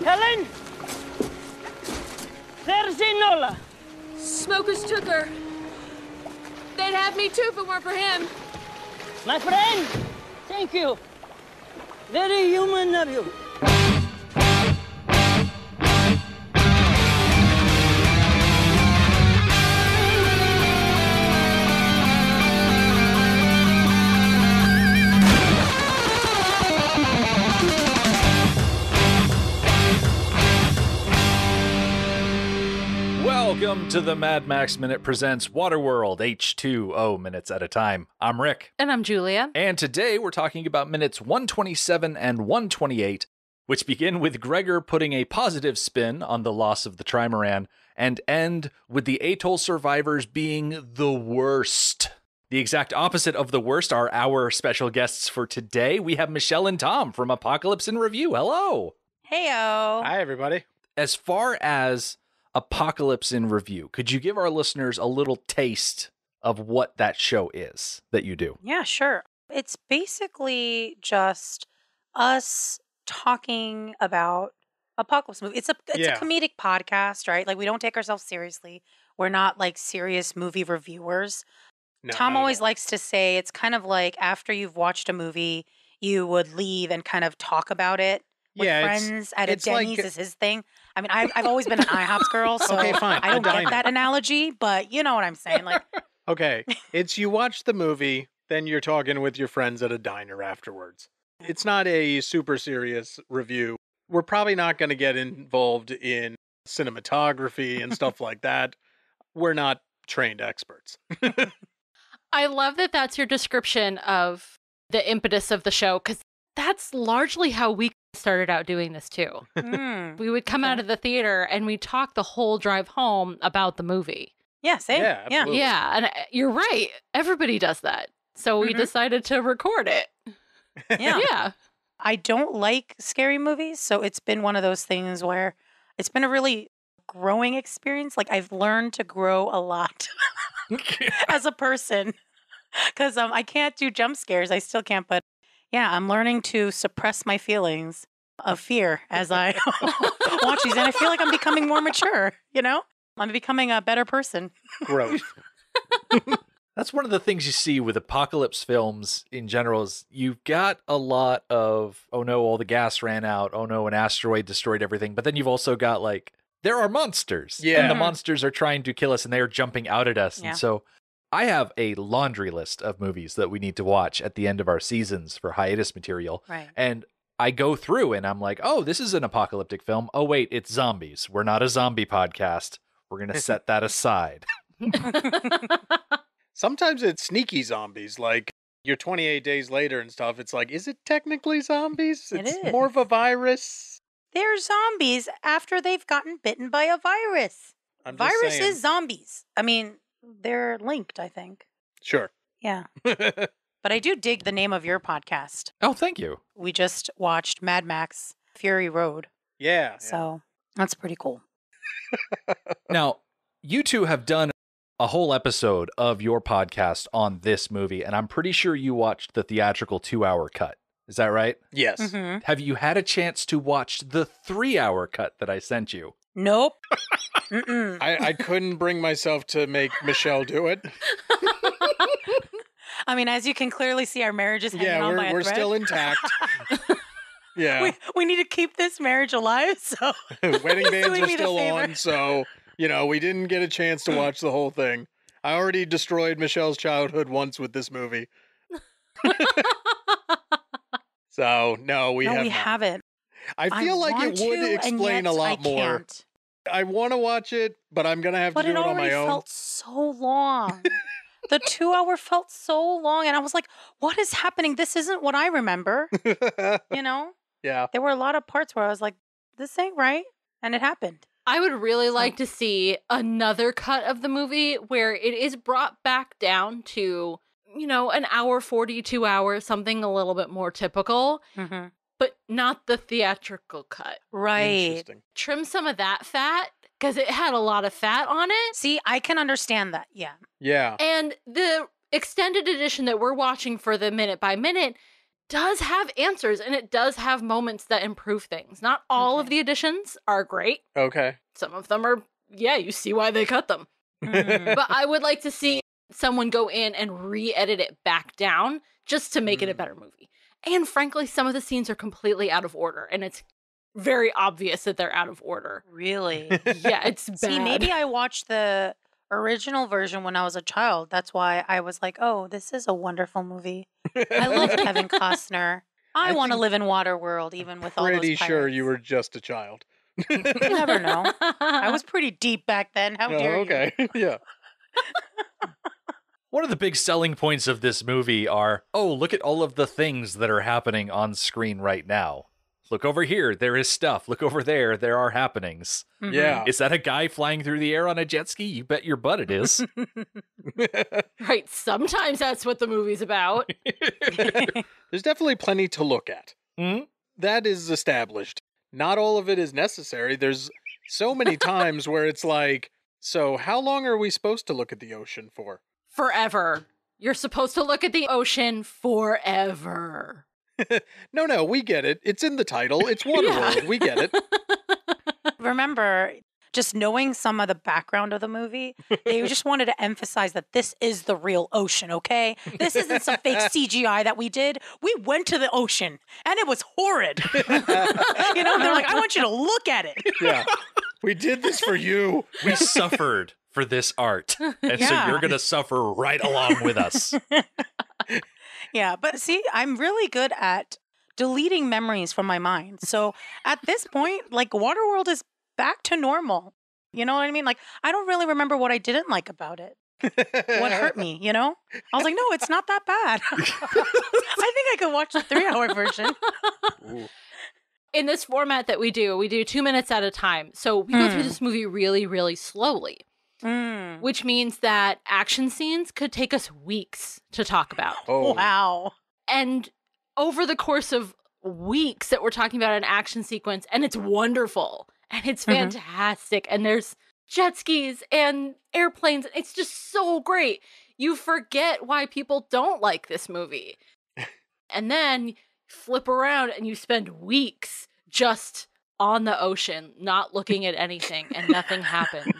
Helen? There's Enola. Smokers took her. They'd have me too if it weren't for him. My friend, thank you. Very human of you. Welcome to the Mad Max Minute presents Waterworld H2O minutes at a time. I'm Rick. And I'm Julia. And today we're talking about minutes 127 and 128, which begin with Gregor putting a positive spin on the loss of the Trimaran and end with the Atoll survivors being the worst. The exact opposite of the worst are our special guests for today. We have Michelle and Tom from Apocalypse in Review. Hello. Heyo. Hi, everybody. As far as Apocalypse in Review, could you give our listeners a little taste of what that show is that you do? Yeah, sure. It's basically just us talking about apocalypse movie. It's a comedic podcast, right? Like, we don't take ourselves seriously. We're not like serious movie reviewers. No, Tom always likes to say it's kind of like after you've watched a movie, you would leave and kind of talk about it with friends at a Denny's is his thing. I mean, I've always been an IHOP's girl, so okay, fine. I don't get that analogy, but you know what I'm saying. Like, okay, it's you watch the movie, then you're talking with your friends at a diner afterwards. It's not a super serious review. We're probably not going to get involved in cinematography and stuff like that. We're not trained experts. I love that that's your description of the impetus of the show, because that's largely how we started out doing this too. We would come out of the theater and we talk the whole drive home about the movie. Yeah, same. Yeah, absolutely. Yeah, and you're right. Everybody does that. So we decided to record it. Yeah. I don't like scary movies, so it's been one of those things where it's been a really growing experience. Like, I've learned to grow a lot as a person because I can't do jump scares. I still can't, but yeah, I'm learning to suppress my feelings of fear as I watch these, and I feel like I'm becoming more mature, you know? I'm becoming a better person. Growth. That's one of the things you see with apocalypse films in general is you've got a lot of, oh no, all the gas ran out. Oh no, an asteroid destroyed everything. But then you've also got like, there are monsters. Yeah. And the monsters are trying to kill us and they are jumping out at us. Yeah. And so I have a laundry list of movies that we need to watch at the end of our seasons for hiatus material. Right. And I go through and I'm like, oh, this is an apocalyptic film. Oh, wait, it's zombies. We're not a zombie podcast. We're going to set that aside. Sometimes it's sneaky zombies, like you're 28 days later and stuff. It's like, is it technically zombies? It It's is. more of a virus. They're zombies after they've gotten bitten by a virus. I'm just Virus saying. is zombies. I mean, they're linked, I think. Sure. Yeah. But I do dig the name of your podcast. Oh, thank you. We just watched Mad Max Fury Road. Yeah. So that's pretty cool. Now, you two have done a whole episode of your podcast on this movie, and I'm pretty sure you watched the theatrical 2-hour cut. Is that right? Yes. Mm-hmm. Have you had a chance to watch the 3-hour cut that I sent you? Nope. Mm-mm. I couldn't bring myself to make Michelle do it. I mean, as you can clearly see, our marriage is hanging on by a we're thread. still intact. Yeah. We need to keep this marriage alive, so Wedding bands doing are me the still favor. on, so, we didn't get a chance to watch the whole thing. I already destroyed Michelle's childhood once with this movie. So, no, we no, we not. haven't. I feel like want it would to, and explain yet a lot I more. can't. I want to watch it, but I'm going to have But to do it it on my already own. felt so long. The 2-hour felt so long, and I was like, what is happening? This isn't what I remember. You know? Yeah. There were a lot of parts where I was like, this ain't right. And it happened. I would really like to see another cut of the movie where it is brought back down to, an hour 40, 2 hours, something a little bit more typical, Mm-hmm. but not the theatrical cut. Right. Interesting. Trim some of that fat because it had a lot of fat on it. See, I can understand that. Yeah. Yeah. And the extended edition that we're watching for the minute by minute does have answers, and it does have moments that improve things. Not all of the additions are great. Okay. Some of them are, you see why they cut them. But I would like to see someone go in and re-edit it back down just to make it a better movie. And frankly, some of the scenes are completely out of order, and it's very obvious that they're out of order. Really? Yeah, it's bad. See, maybe I watched the original version when I was a child. That's why I was like, oh, this is a wonderful movie. I love Kevin Costner. I want to live in Waterworld, even with all those Pretty pirates. sure you were just a child. You never know. I was pretty deep back then. How dare you? Okay. Yeah. One of the big selling points of this movie are, oh, look at all of the things that are happening on screen right now. Look over here, there is stuff. Look over there, there are happenings. Yeah. Is that a guy flying through the air on a jet ski? You bet your butt it is. Right, sometimes that's what the movie's about. There's definitely plenty to look at. Mm-hmm. That is established. Not all of it is necessary. There's so many times where it's like, so how long are we supposed to look at the ocean for? Forever. You're supposed to look at the ocean forever. No, we get it. It's in the title. It's Waterworld. We get it. Remember, just knowing some of the background of the movie, they just wanted to emphasize that this is the real ocean, okay? This isn't some fake CGI that we did. We went to the ocean, and it was horrid. They're like, I want you to look at it. Yeah. We did this for you. We suffered for this art. And so you're going to suffer right along with us. Yeah, but see, I'm really good at deleting memories from my mind. So at this point, like, Waterworld is back to normal. You know what I mean? Like, I don't really remember what I didn't like about it. What hurt me, I was like, no, it's not that bad. I think I could watch the 3-hour version. Ooh. In this format that we do 2 minutes at a time. So we go through this movie really, really slowly. Which means that action scenes could take us weeks to talk about. Oh. Wow. And over the course of weeks that we're talking about an action sequence, and it's wonderful, and it's fantastic, and there's jet skis and airplanes. It's just so great. You forget why people don't like this movie. And then flip around and you spend weeks just on the ocean, not looking at anything, and nothing happens.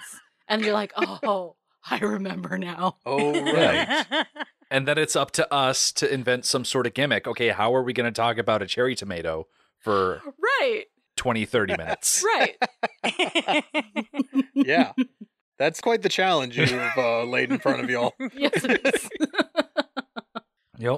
And you're like, oh, I remember now. Oh, right. And then it's up to us to invent some sort of gimmick. Okay, how are we going to talk about a cherry tomato for 20, 30 minutes? Right. Yeah. That's quite the challenge you've laid in front of y'all. Yes, it is.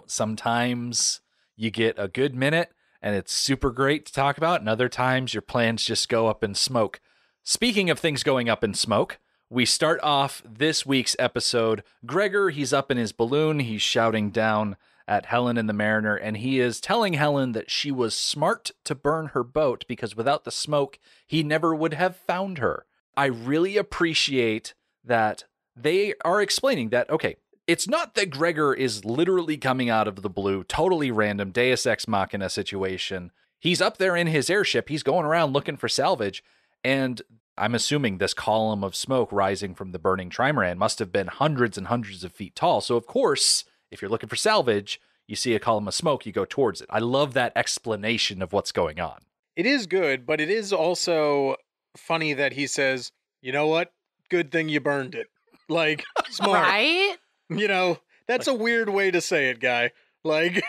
Sometimes you get a good minute and it's super great to talk about, and other times your plans just go up in smoke. Speaking of things going up in smoke, we start off this week's episode. Gregor, he's up in his balloon. He's shouting down at Helen and the Mariner, and he is telling Helen that she was smart to burn her boat because without the smoke, he never would have found her. I really appreciate that they are explaining that, okay, it's not that Gregor is literally coming out of the blue, totally random, Deus Ex Machina situation. He's up there in his airship. He's going around looking for salvage, and I'm assuming this column of smoke rising from the burning trimaran must have been hundreds and hundreds of feet tall. So, of course, if you're looking for salvage, you see a column of smoke, you go towards it. I love that explanation of what's going on. It is good, but it is also funny that he says, you know what? Good thing you burned it. Like, smart. Right? That's a weird way to say it, guy. Like,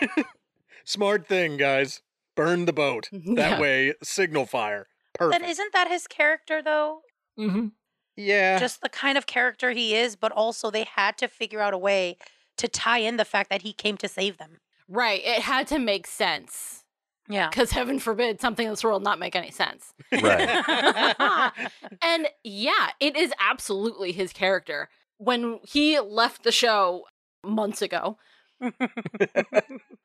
smart thing, guys. Burn the boat. That way, signal fire. Perfect. Then isn't that his character, though? Mm-hmm. Yeah. Just the kind of character he is, but also they had to figure out a way to tie in the fact that he came to save them. Right. It had to make sense. Yeah. Because heaven forbid something in this world not make any sense. Right. And yeah, it is absolutely his character. When he left the show months ago,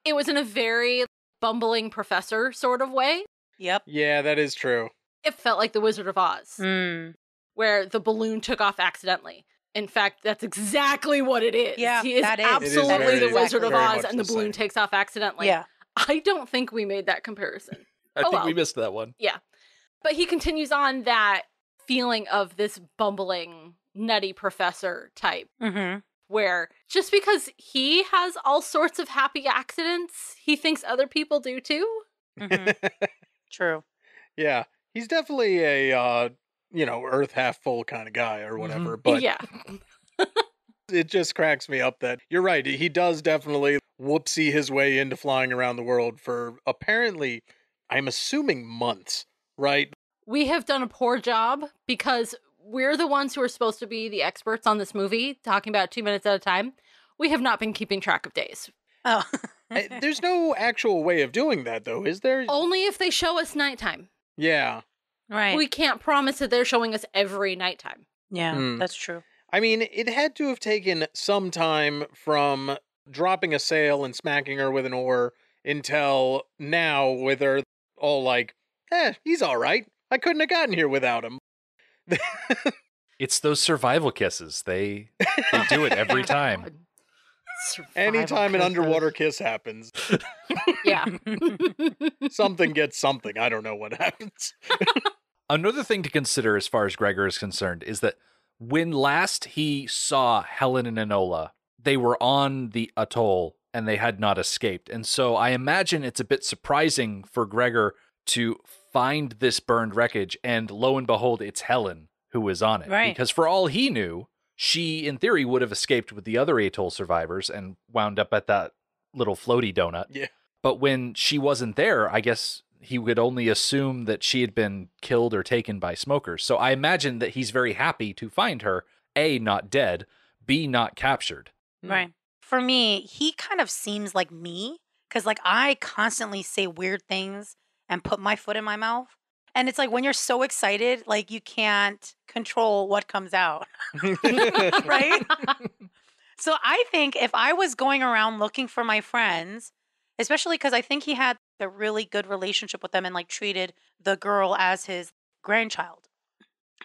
it was in a very bumbling professor sort of way. Yep. Yeah, that is true. It felt like the Wizard of Oz, where the balloon took off accidentally. In fact, that's exactly what it is. Yeah, he is that is. absolutely It is the Wizard of very Oz, much and the the balloon same. takes off accidentally. Yeah. I don't think we made that comparison. I think we missed that one. Yeah. But he continues on that feeling of this bumbling, nutty professor type. Mm-hmm. where just because he has all sorts of happy accidents, he thinks other people do too. True. Yeah. He's definitely a, Earth half full kind of guy or whatever. But yeah. it just cracks me up that you're right. He does definitely whoopsie his way into flying around the world for apparently, I'm assuming months, right? We have done a poor job because we're the ones who are supposed to be the experts on this movie, talking about 2 minutes at a time. We have not been keeping track of days. Oh. There's no actual way of doing that, though, is there? Only if they show us nighttime. Yeah. Right. We can't promise that they're showing us every nighttime. Yeah, that's true. I mean, it had to have taken some time from dropping a sail and smacking her with an oar until now, with her all like, he's all right. I couldn't have gotten here without him. It's those survival kisses. They do it every time. Anytime an underwater kiss happens, yeah, something gets something. I don't know what happens. Another thing to consider as far as Gregor is concerned is that when last he saw Helen and Enola, they were on the atoll and they had not escaped. And so I imagine it's a bit surprising for Gregor to find this burned wreckage, and lo and behold, it's Helen who is on it. Right. Because for all he knew, she, in theory, would have escaped with the other atoll survivors and wound up at that little floaty donut. Yeah. But when she wasn't there, I guess he would only assume that she had been killed or taken by smokers. So I imagine that he's very happy to find her, A, not dead, B, not captured. Right. For me, he kind of seems like me, because like I constantly say weird things and put my foot in my mouth. And it's like when you're so excited, like you can't control what comes out. Right? So I think if I was going around looking for my friends, especially because I think he had a really good relationship with them and like treated the girl as his grandchild.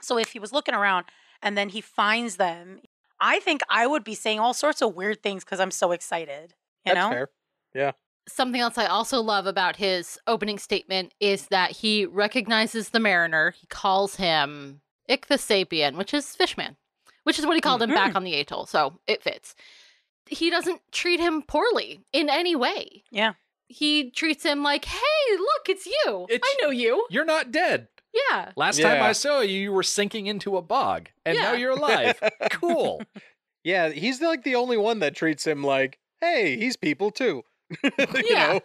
So if he was looking around and then he finds them, I think I would be saying all sorts of weird things because I'm so excited. You That's know? fair. Yeah. Something else I also love about his opening statement is that he recognizes the mariner. He calls him Ichthyosapien, which is fishman, which is what he called him back on the atoll. So it fits. He doesn't treat him poorly in any way. Yeah. He treats him like, hey, look, it's you. I know you. You're not dead. Yeah. Last time I saw you, you were sinking into a bog, and now you're alive. Cool. Yeah, he's like the only one that treats him like, hey, he's people too. You know?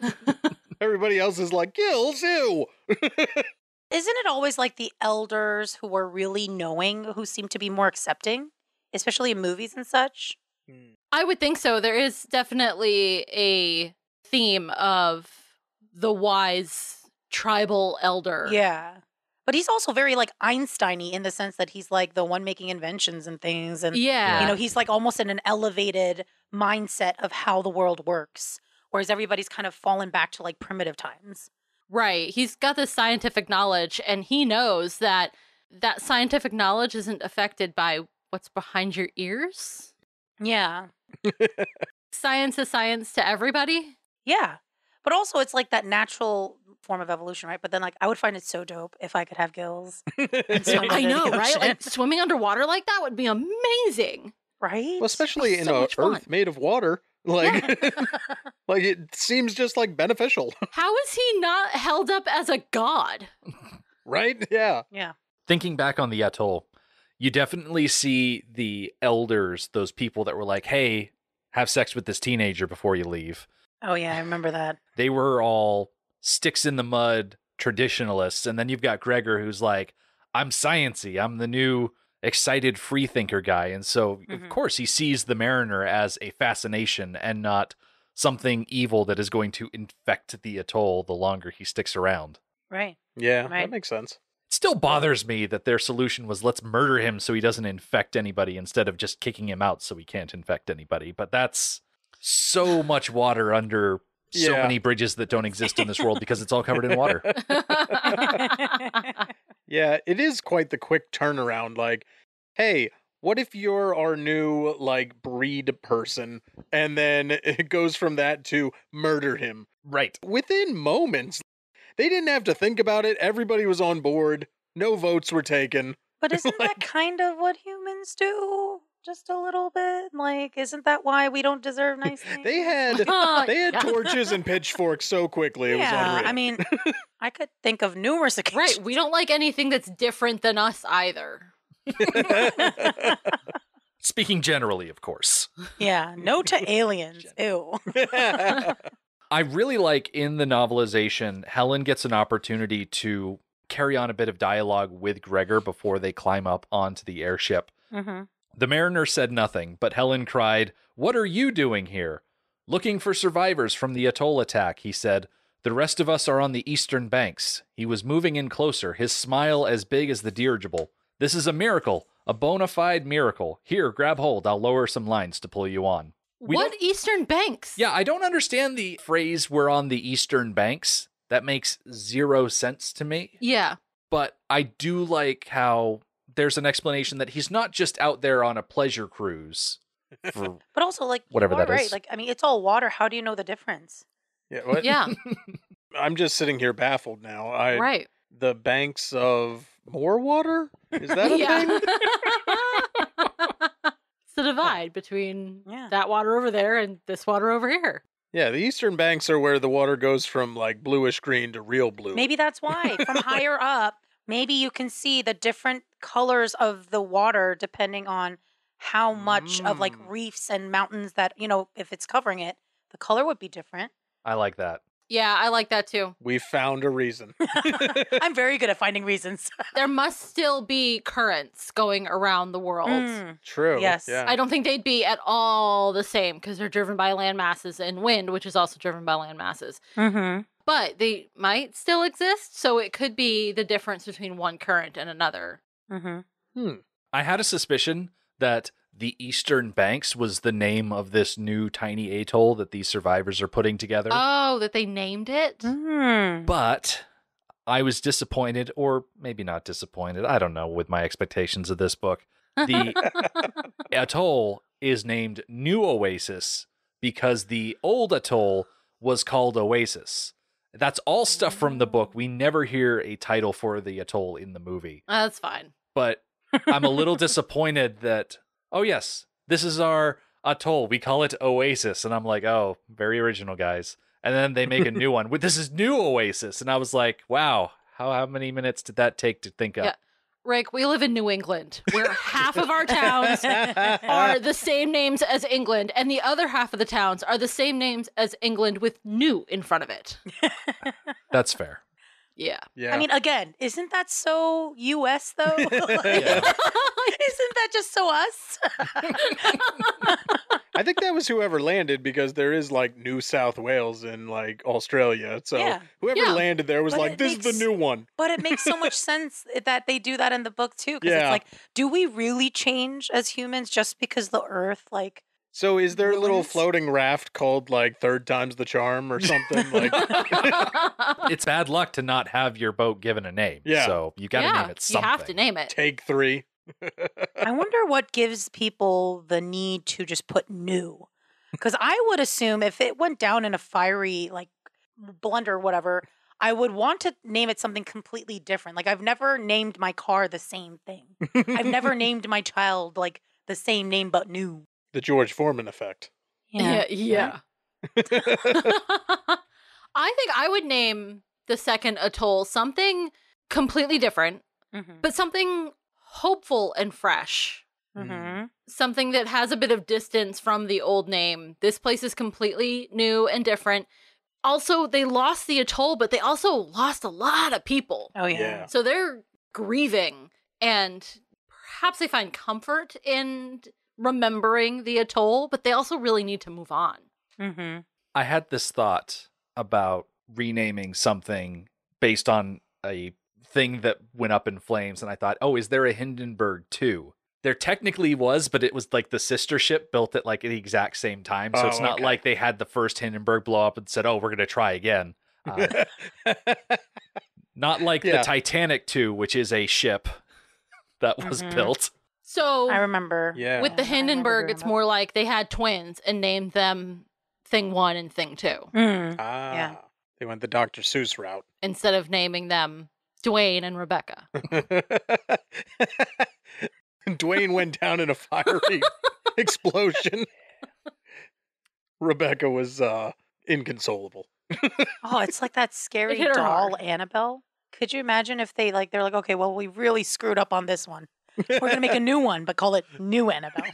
Everybody else is like, kills you. Isn't it always like the elders who are really knowing who seem to be more accepting, especially in movies and such? I would think so. There is definitely a theme of the wise tribal elder. Yeah. But he's also very like Einstein-y in the sense that he's like the one making inventions and things. And, you know, he's like almost in an elevated mindset of how the world works. Whereas everybody's kind of fallen back to like primitive times. Right. He's got this scientific knowledge and he knows that that scientific knowledge isn't affected by what's behind your ears. Yeah. Science is science to everybody. Yeah. But also it's like that natural form of evolution, right? But then like I would find it so dope if I could have gills. And swim I under know, the right? ocean. Like swimming underwater like that would be amazing. Right? Well, especially in So a much fun. Earth made of water. Like, like it seems just like beneficial. How is he not held up as a god? Right? Yeah. Yeah. Thinking back on the atoll, you definitely see the elders, those people that were like, hey, have sex with this teenager before you leave. Oh yeah, I remember that. They were all sticks in the mud traditionalists. And then you've got Gregor who's like, I'm sciencey. I'm the new excited free thinker guy. And so, of course, he sees the mariner as a fascination and not something evil that is going to infect the atoll the longer he sticks around. Right. Yeah, Right. that makes sense. It still bothers me that their solution was let's murder him so he doesn't infect anybody instead of just kicking him out so he can't infect anybody. But that's so much water under so Yeah. many bridges that don't exist in this world because it's all covered in water. Yeah, it is quite the quick turnaround. Like, hey, what if you're our new, like, breed person? And then it goes from that to murder him. Right. Within moments. They didn't have to think about it. Everybody was on board. No votes were taken. But isn't that kind of what humans do? just a little bit? Like, isn't that why we don't deserve nice things? They had Yeah. torches and pitchforks so quickly. It was unreal. I mean, I could think of numerous occasions. Right. We don't like anything that's different than us either. Speaking generally, of course. Yeah, no to aliens. Ew. I really like in the novelization, Helen gets an opportunity to carry on a bit of dialogue with Gregor before they climb up onto the airship. Mm-hmm. The mariner said nothing, but Helen cried, "What are you doing here?" "Looking for survivors from the Atoll attack," he said. "The rest of us are on the eastern banks." He was moving in closer, his smile as big as the dirigible. "This is a miracle, a bona fide miracle. Here, grab hold. I'll lower some lines to pull you on." What Eastern Banks? Yeah, I don't understand the phrase, "we're on the eastern banks." That makes zero sense to me. Yeah. But I do like how there's an explanation that he's not just out there on a pleasure cruise for But also, like, whatever you are that is. right. Like, I mean, it's all water. How do you know the difference? Yeah, what? Yeah. I'm just sitting here baffled now. Right. The banks of more water? Is that a thing? It's the divide between Yeah. that water over there and this water over here. Yeah, the eastern banks are where the water goes from like bluish green to real blue. Maybe that's why. From higher up, maybe you can see the different colors of the water depending on how much of like reefs and mountains that, if it's covering it, the color would be different. I like that. Yeah, I like that too. We found a reason. I'm very good at finding reasons. There must still be currents going around the world. True. Yes. Yeah. I don't think they'd be at all the same because they're driven by land masses and wind, which is also driven by land masses. Mm-hmm. But they might still exist, so it could be the difference between one current and another. Mm-hmm. I had a suspicion that the Eastern Banks was the name of this new tiny atoll that these survivors are putting together. Oh, that they named it? Mm-hmm. But I was disappointed, or maybe not disappointed, I don't know, with my expectations of this book. The atoll is named New Oasis because the old atoll was called Oasis. That's all stuff from the book. We never hear a title for the atoll in the movie. That's fine. But I'm a little disappointed that, oh yes, this is our atoll. We call it Oasis. And I'm like, oh, very original, guys. And then they make a new one. This is New Oasis. And I was like, wow, how many minutes did that take to think up? Yeah. Rick, we live in New England, where half of our towns are the same names as England, and the other half of the towns are the same names as England with new in front of it. That's fair. Yeah. Yeah. I mean, again, isn't that so U.S. though? Isn't Yeah. that just so us? I think that was whoever landed because there is like New South Wales in like Australia. So Yeah. whoever Yeah. landed there was But like, it this is makes- the new one. But it makes so much sense that they do that in the book too. Because Yeah. it's like, do we really change as humans just because the Earth, like? So is there a little Ruins? floating raft called like Third Time's the Charm or something? Like, It's bad luck to not have your boat given a name. Yeah. So you got to name it you something. have to name it. take 3. I wonder what gives people the need to just put new. Because I would assume if it went down in a fiery like blunder or whatever, I would want to name it something completely different. Like I've never named my car the same thing. I've never named my child like the same name but new. The George Foreman effect. Yeah. I think I would name the second atoll something completely different, Mm-hmm. but something hopeful and fresh. Mm-hmm. Something that has a bit of distance from the old name. This place is completely new and different. Also, they lost the atoll, but they also lost a lot of people. Oh yeah. Yeah. So they're grieving, and perhaps they find comfort in remembering the atoll, but they also really need to move on. Mm-hmm. I had this thought about renaming something based on a thing that went up in flames, and I thought, oh, is there a Hindenburg 2? There technically was, but it was like the sister ship built at like the exact same time. So it's not okay. like they had the first Hindenburg blow up and said, oh, we're going to try again. Not like the Yeah. Titanic 2, which is a ship that was Mhm. built. So I remember. Yeah. with the I remember Hindenburg, doing it's that. more like they had twins and named them Thing 1 and Thing 2 Mm. Ah, Yeah. they went the Dr. Seuss route. instead of naming them Dwayne and Rebecca. Dwayne went down in a fiery explosion. Rebecca was inconsolable. Oh, it's like that scary hit her doll, hard. Annabelle. Could you imagine if they're like, okay, well, we really screwed up on this one. We're going to make a new one, but call it New Annabelle.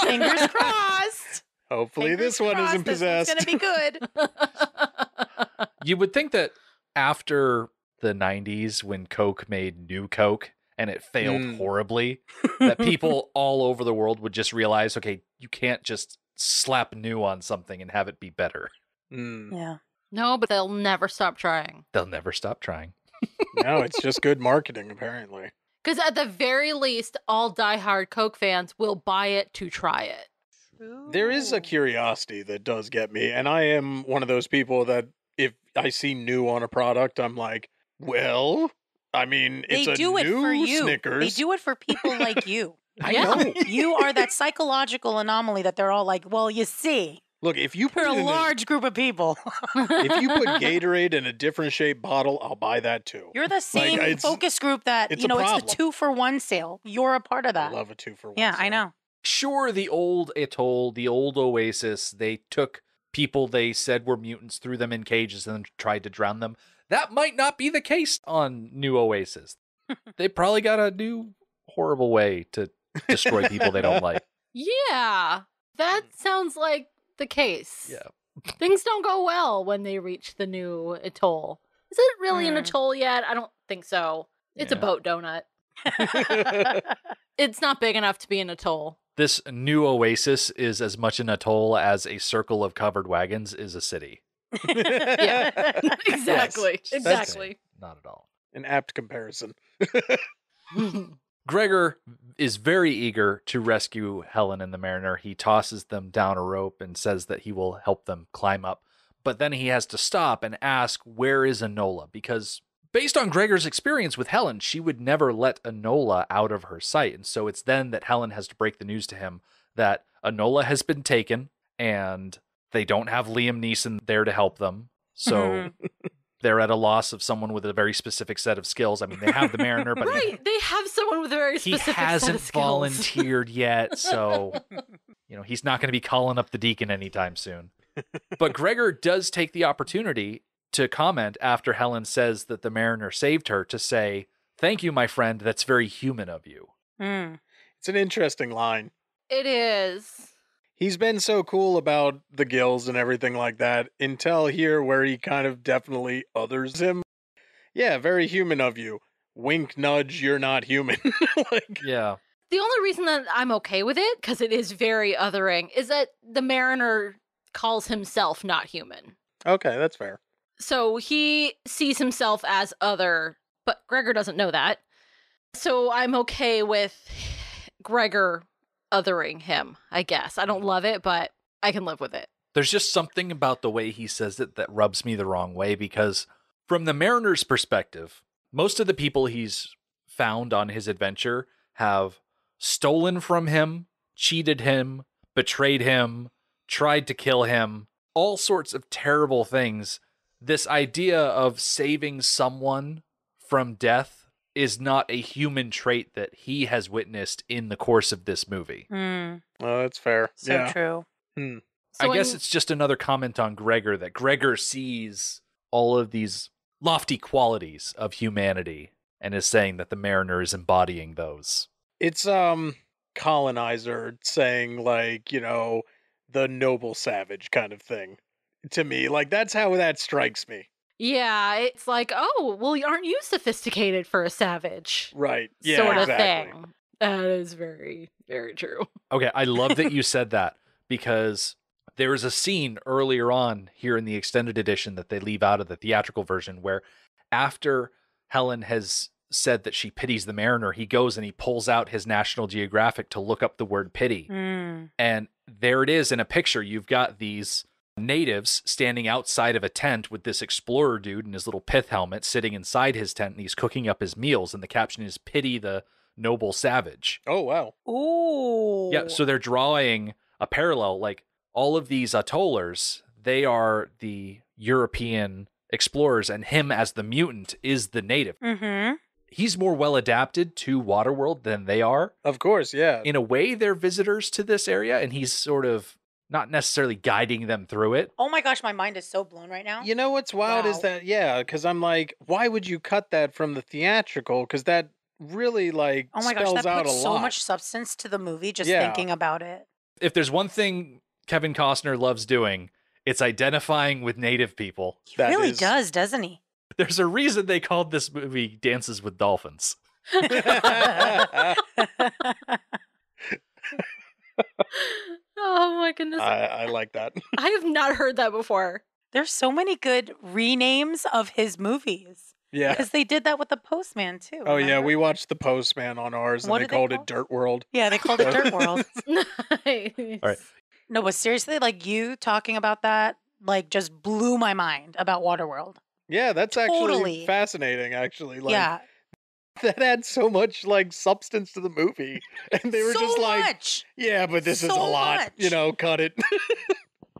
Fingers crossed. Hopefully Fingers this one crossed, isn't this possessed. one's going to be good. You would think that after the 90s, when Coke made New Coke and it failed horribly, that people all over the world would just realize, okay, you can't just slap new on something and have it be better. Yeah. No, but they'll never stop trying. They'll never stop trying. No, it's just good marketing, apparently. Because at the very least, all diehard Coke fans will buy it to try it. There is a curiosity that does get me, and I am one of those people that if I see new on a product, I'm like, well, I mean, it's They do a it new for you. Snickers. They do it for people like you. I know. You are that psychological anomaly that they're all like, well, you see, Look, if you put you're it a in large group of people. if you put Gatorade in a different shaped bottle, I'll buy that too. You're the same it's- focus group that, it's you know, a it's the problem. 2-for-1 sale. You're a part of I that. love a 2-for-1. Yeah, I sale. know. Sure, the old Atoll, the old Oasis, they took people they said were mutants, threw them in cages, and then tried to drown them. That might not be the case on New Oasis. They probably got a new horrible way to destroy people they don't like. Yeah, that sounds like the case. Yeah. Things don't go well when they reach the new atoll. Is it really an atoll yet? I don't think so. It's a Yeah. boat donut. It's not big enough to be an atoll. This new Oasis is as much an atoll as a circle of covered wagons is a city. Yeah, exactly. Yes, Exactly. not at all. An apt comparison. Gregor is very eager to rescue Helen and the Mariner. He tosses them down a rope and says that he will help them climb up. But then he has to stop and ask, where is Enola? Because based on Gregor's experience with Helen, she would never let Enola out of her sight. And so it's then that Helen has to break the news to him that Enola has been taken and they don't have Liam Neeson there to help them. So they're at a loss of someone with a very specific set of skills. I mean, they have the Mariner, but Right, they have someone with a very he specific set hasn't of skills. volunteered yet, so he's not going to be calling up the deacon anytime soon. But Gregor does take the opportunity to comment after Helen says that the Mariner saved her to say, "Thank you, my friend. That's very human of you." It's an interesting line. It is. He's been so cool about the gills and everything like that until here where he kind of definitely others him. Yeah, very human of you. Wink, nudge, you're not human. Yeah. The only reason that I'm okay with it, because it is very othering, is that the Mariner calls himself not human. Okay, that's fair. So he sees himself as other, but Gregor doesn't know that. So I'm okay with Gregor othering him, I guess. I don't love it, but I can live with it. There's just something about the way he says it that rubs me the wrong way because from the Mariner's perspective, most of the people he's found on his adventure have stolen from him, cheated him, betrayed him, tried to kill him, all sorts of terrible things. This idea of saving someone from death is not a human trait that he has witnessed in the course of this movie. Oh, that's fair. So yeah. true. So I guess it's just another comment on Gregor that Gregor sees all of these lofty qualities of humanity and is saying that the Mariner is embodying those. It's colonizer saying like, the noble savage kind of thing. To me, like that's how that strikes me. Yeah, it's like, oh, well, aren't you sophisticated for a savage? Right. Yeah, sort of exactly. thing. That is very, very true. Okay, I love that you said that because there is a scene earlier on here in the extended edition that they leave out of the theatrical version where after Helen has said that she pities the Mariner, he goes and he pulls out his National Geographic to look up the word pity. And there it is in a picture. You've got these natives standing outside of a tent with this explorer dude in his little pith helmet sitting inside his tent and he's cooking up his meals and the caption is "Pity the noble savage." Oh, wow. Ooh. Yeah, so they're drawing a parallel. Like all of these atollers, they are the European explorers and him as the mutant is the native. he's more well adapted to Waterworld than they are. Of course, yeah. In a way, they're visitors to this area, and he's sort of not necessarily guiding them through it. Oh my gosh, my mind is so blown right now. You know what's wild is that, because I'm like, why would you cut that from the theatrical? Because that really, like, oh my gosh, spells that out a puts so lot. much substance to the movie just Yeah. thinking about it. If there's one thing Kevin Costner loves doing, it's identifying with native people. He That really is- does, doesn't he? There's a reason they called this movie Dances with Dolphins. Oh my goodness. I like that. I have not heard that before. There's so many good renames of his movies. Yeah. Because they did that with The Postman, too. Oh, yeah, remember? we watched The Postman on ours, and What they did they called call it Dirt World. Yeah, they called it Dirt World. Nice. All right. No, but seriously, like, you talking about that, like, just blew my mind about Waterworld. Yeah, that's actually Totally. fascinating, actually. Like, Yeah. that had so much, like, substance to the movie. And they were so just like, much. yeah, but this is a So lot. much. You know, cut it.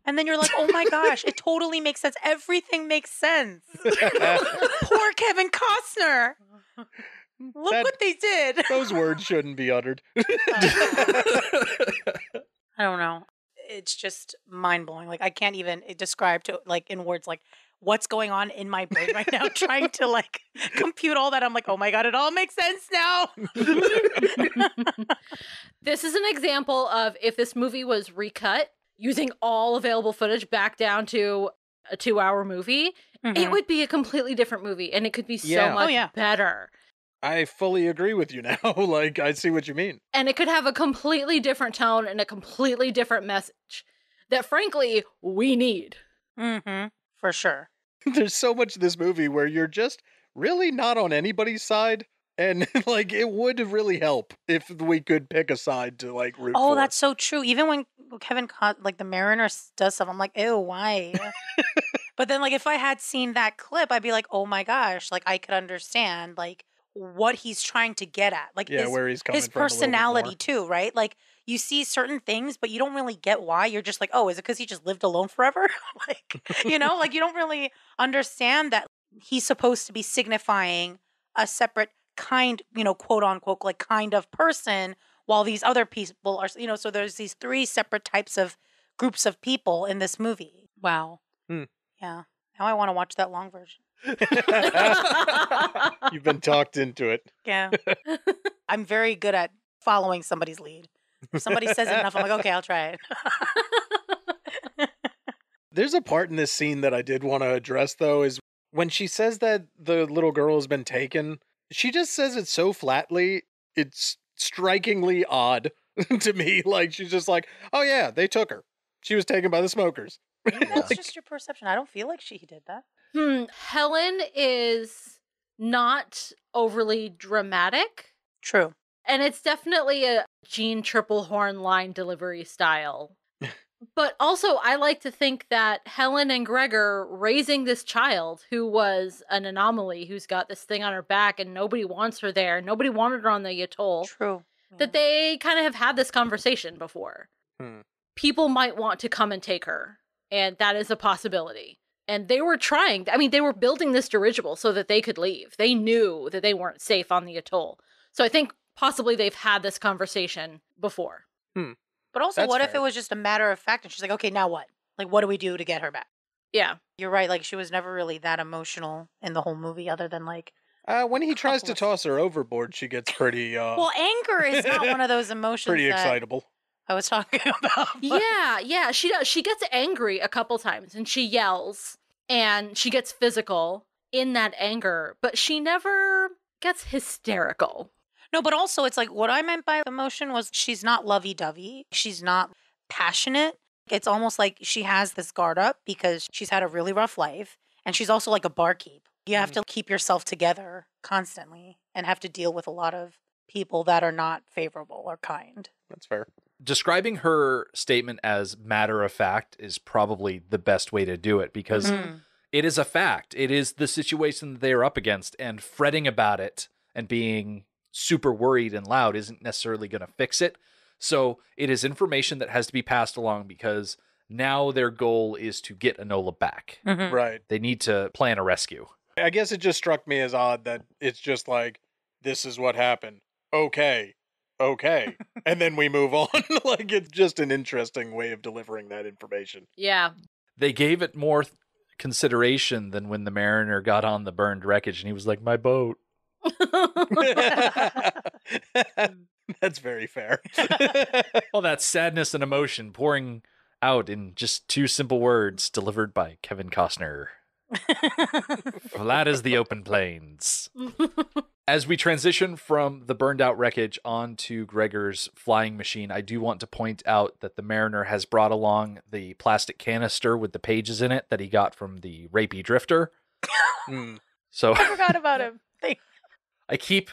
And then you're like, oh my gosh, it totally makes sense. Everything makes sense. Poor Kevin Costner. Look That- what they did. Those words shouldn't be uttered. I don't know. It's just mind blowing. Like, I can't even describe to, like, in words, like, what's going on in my brain right now, trying to, like, compute all that. I'm like, oh my God, it all makes sense now. This is an example of if this movie was recut using all available footage back down to a 2-hour movie, it would be a completely different movie and it could be so Yeah. much Oh, yeah. better. I fully agree with you now. Like, I see what you mean. And it could have a completely different tone and a completely different message that, frankly, we need. Mm-hmm. For sure. There's so much of this movie where you're just really not on anybody's side. And, like, it would really help if we could pick a side to, like, root Oh, for. that's so true. Even when like, the Mariner does stuff, I'm like, ew, why? But then, like, if I had seen that clip, I'd be like, oh my gosh, like, I could understand, like, what he's trying to get at. Like, Yeah, where he's coming his from a little bit personality, more. too, right? Like, you see certain things, but you don't really get why. You're just like, oh, is it because he just lived alone forever? Like, you know, like, you don't really understand that he's supposed to be signifying a separate kind, you know, quote unquote, like, kind of person, while these other people are, you know, so there's these 3 separate types of groups of people in this movie. Wow. Hmm. Yeah. Now I want to watch that long version. You've been talked into it. Yeah. I'm very good at following somebody's lead. If somebody says it enough, I'm like, okay, I'll try it. There's a part in this scene that I did want to address, though, is when she says that the little girl has been taken, she just says it so flatly, it's strikingly odd to me. Like, she's just like, oh yeah, they took her. She was taken by the smokers. Maybe that's just your perception. I don't feel like she did that. Helen is not overly dramatic. True. And it's definitely a Gene Triplehorn line delivery style. But also, I like to think that Helen and Gregor raising this child who was an anomaly, who's got this thing on her back and nobody wants her there, nobody wanted her on the atoll, True. that they kind of have had this conversation before. People might want to come and take her, and that is a possibility. And they were trying, I mean, they were building this dirigible so that they could leave. They knew that they weren't safe on the atoll. So I think possibly they've had this conversation before. But also, That's what if fair. it was just a matter of fact and she's like, okay, now what? Like, what do we do to get her back? Yeah. You're right. Like, she was never really that emotional in the whole movie, other than, like, When he tries to couple of- toss her overboard, she gets pretty, well, anger is not one of those emotions pretty that excitable. I was talking about. but- Yeah, she does. She gets angry a couple times and she yells and she gets physical in that anger, but she never gets hysterical. No, but also it's like what I meant by emotion was she's not lovey-dovey. She's not passionate. It's almost like she has this guard up because she's had a really rough life. And she's also like a barkeep. You have to keep yourself together constantly and have to deal with a lot of people that are not favorable or kind. That's fair. Describing her statement as matter of fact is probably the best way to do it because it is a fact. It is the situation that they are up against, and fretting about it and being super worried and loud isn't necessarily going to fix it. So it is information that has to be passed along because now their goal is to get Enola back. Right. They need to plan a rescue. I guess it just struck me as odd that it's just like, this is what happened. Okay. And then we move on. Like, it's just an interesting way of delivering that information. Yeah. They gave it more consideration than when the mariner got on the burned wreckage and he was like, my boat. That's very fair. All that sadness and emotion pouring out in just 2 simple words delivered by Kevin Costner. Flat as the open plains. As we transition from the burned out wreckage onto Gregor's flying machine, I do want to point out that the mariner has brought along the plastic canister with the pages in it that he got from the rapey drifter. So I forgot about him. I keep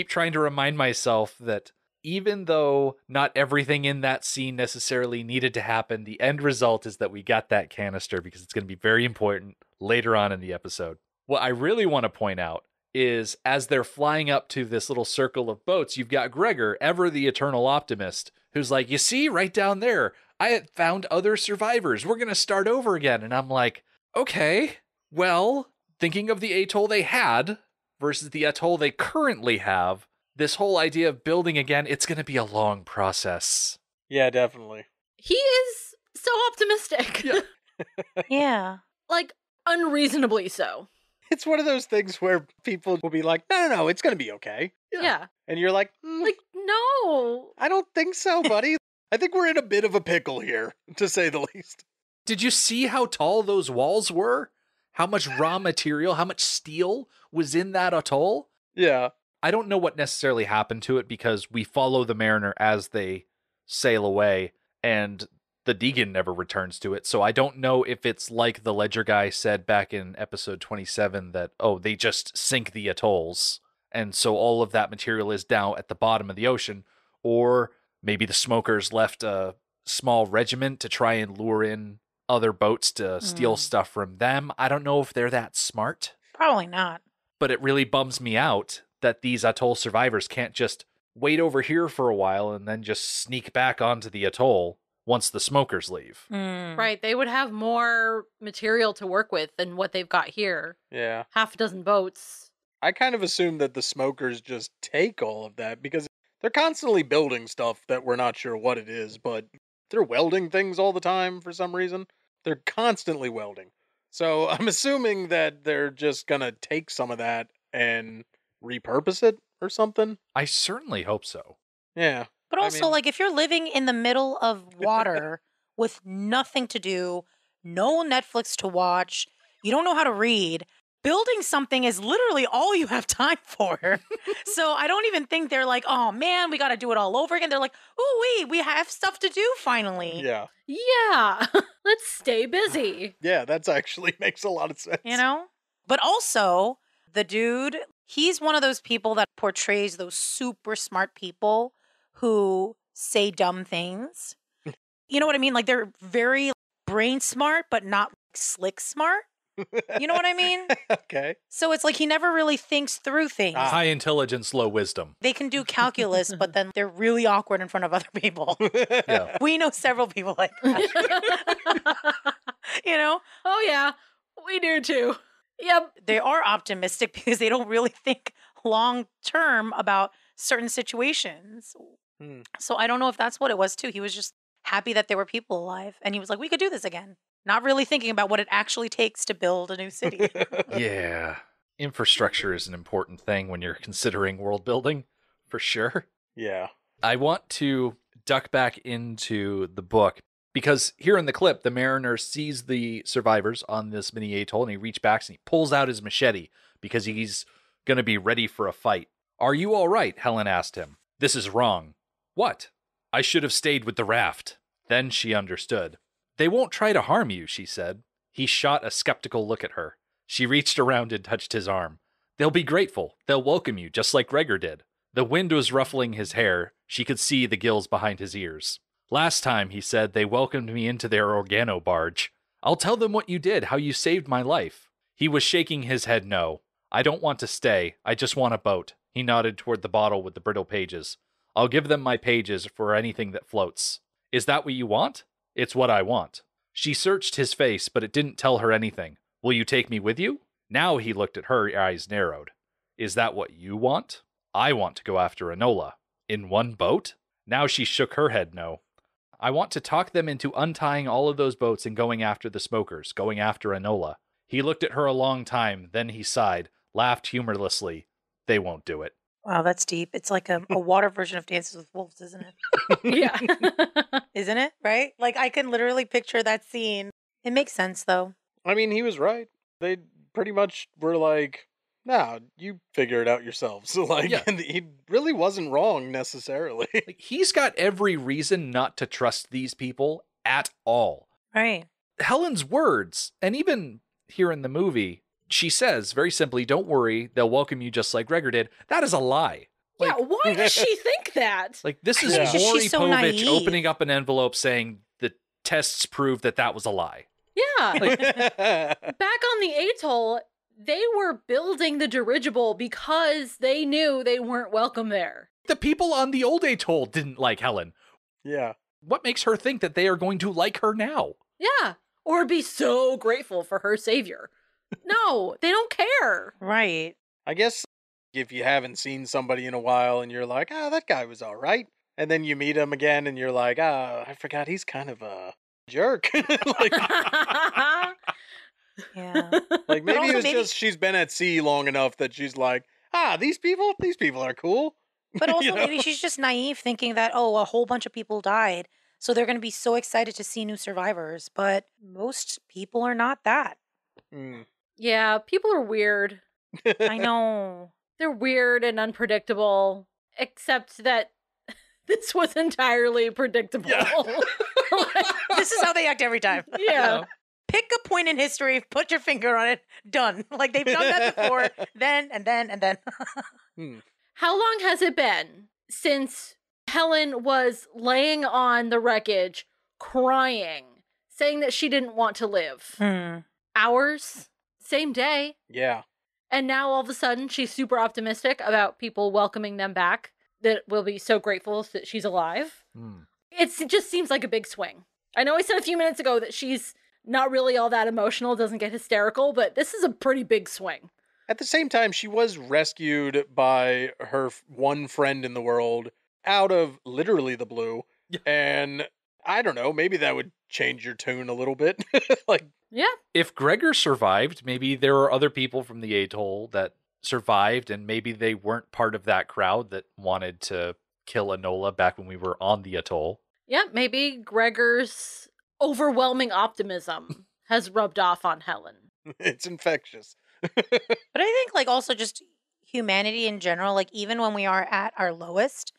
trying to remind myself that even though not everything in that scene necessarily needed to happen, the end result is that we got that canister because it's going to be very important later on in the episode. What I really want to point out is as they're flying up to this little circle of boats, you've got Gregor, ever the eternal optimist, who's like, you see, right down there, I had found other survivors. We're going to start over again. And I'm like, okay, well, thinking of the atoll they had versus the atoll they currently have, this whole idea of building again, it's going to be a long process. Yeah, definitely. He is so optimistic. Yeah. Yeah. Like, unreasonably so. It's one of those things where people will be like, no, it's going to be okay. Yeah. And you're like, Like, no. I don't think so, buddy. I think we're in a bit of a pickle here, to say the least. Did you see how tall those walls were? How much raw material, how much steel was in that atoll? Yeah. I don't know what necessarily happened to it because we follow the mariner as they sail away and the Deegan never returns to it. So I don't know if it's like the Ledger guy said back in episode 27 that, they just sink the atolls. And so all of that material is down at the bottom of the ocean. Or maybe the smokers left a small regiment to try and lure in other boats to steal stuff from them. I don't know if they're that smart. Probably not. But it really bums me out that these atoll survivors can't just wait over here for a while and then just sneak back onto the atoll once the smokers leave. Right. They would have more material to work with than what they've got here. Yeah. Half a dozen boats. I kind of assume that the smokers just take all of that because they're constantly building stuff that we're not sure what it is, but they're welding things all the time for some reason. They're constantly welding. So I'm assuming that they're just going to take some of that and repurpose it or something. I certainly hope so. Yeah. But also, like, if you're living in the middle of water with nothing to do, no Netflix to watch, you don't know how to read, building something is literally all you have time for. So I don't even think they're like, oh man, we got to do it all over again. They're like, ooh, we have stuff to do finally. Yeah. Yeah. Let's stay busy. Yeah, that's actually makes a lot of sense. You know? But also, the dude, he's one of those people that portrays those super smart people who say dumb things. You know what I mean? Like, they're very brain smart, but not slick smart. You know what I mean? Okay. So it's like he never really thinks through things. High intelligence, low wisdom. They can do calculus, but then they're really awkward in front of other people. Yeah. We know several people like that. You know? Oh, yeah. We do too. Yep. They are optimistic because they don't really think long term about certain situations. So I don't know if that's what it was too. He was just happy that there were people alive. And he was like, we could do this again. Not really thinking about what it actually takes to build a new city. Yeah. Infrastructure is an important thing when you're considering world building, for sure. Yeah. I want to duck back into the book because here in the clip, the mariner sees the survivors on this mini atoll and he reaches back and he pulls out his machete because he's going to be ready for a fight. Are you all right? Helen asked him. This is wrong. What? I should have stayed with the raft. Then she understood. They won't try to harm you, she said. He shot a skeptical look at her. She reached around and touched his arm. They'll be grateful. They'll welcome you, just like Gregor did. The wind was ruffling his hair. She could see the gills behind his ears. Last time, he said, they welcomed me into their organo barge. I'll tell them what you did, how you saved my life. He was shaking his head no. I don't want to stay. I just want a boat. He nodded toward the bottle with the brittle pages. I'll give them my pages for anything that floats. Is that what you want? It's what I want. She searched his face, but it didn't tell her anything. Will you take me with you? Now he looked at her, eyes narrowed. Is that what you want? I want to go after Enola. In one boat? Now she shook her head no. I want to talk them into untying all of those boats and going after the smokers, going after Enola. He looked at her a long time, then he sighed, laughed humorlessly. They won't do it. Wow, that's deep. It's like a water version of Dances with Wolves, isn't it? Yeah. Isn't it? Right? Like, I can literally picture that scene. It makes sense, though. I mean, he was right. They pretty much were like, "No, you figure it out yourselves." Like, Yeah. and he really wasn't wrong necessarily. Like, he's got every reason not to trust these people at all. Right. Helen's words, and even here in the movie, she says very simply, don't worry, they'll welcome you just like Gregor did. That is a lie. Yeah, why does she think that? Like, this is Yeah. Maury She's so Povich naive. opening up an envelope saying the tests prove that was a lie. Yeah. Back on the Atoll, they were building the dirigible because they knew they weren't welcome there. The people on the old Atoll didn't like Helen. Yeah. What makes her think that they are going to like her now? Yeah. Or be so grateful for her savior. No, they don't care. Right. I guess if you haven't seen somebody in a while and you're like, that guy was all right. And then you meet him again and you're like, I forgot he's kind of a jerk. like, Yeah. like maybe also it was maybe- just she's been at sea long enough that she's like, these people are cool. But also, You know? maybe she's just naive thinking that, a whole bunch of people died. So they're going to be so excited to see new survivors. But most people are not that. Mm. Yeah, people are weird. I know. They're weird and unpredictable, except that this was entirely predictable. Yeah. This is how they act every time. Yeah. Pick a point in history, put your finger on it, done. Like they've done that before, then, and then, and then. How long has it been since Helen was laying on the wreckage, crying, saying that she didn't want to live? Hours? Same day. Yeah. And now all of a sudden she's super optimistic about people welcoming them back, that will be so grateful that she's alive. It just seems like a big swing. I know I said a few minutes ago that she's not really all that emotional, doesn't get hysterical, but this is a pretty big swing. At the same time, she was rescued by her one friend in the world out of literally the blue. Yeah. And I don't know, maybe that would change your tune a little bit. Like, Yeah. If Gregor survived, maybe there are other people from the Atoll that survived, and maybe they weren't part of that crowd that wanted to kill Enola back when we were on the Atoll. Yeah, maybe Gregor's overwhelming optimism has rubbed off on Helen. it's infectious. But I think, like, also just humanity in general, like, even when we are at our lowest,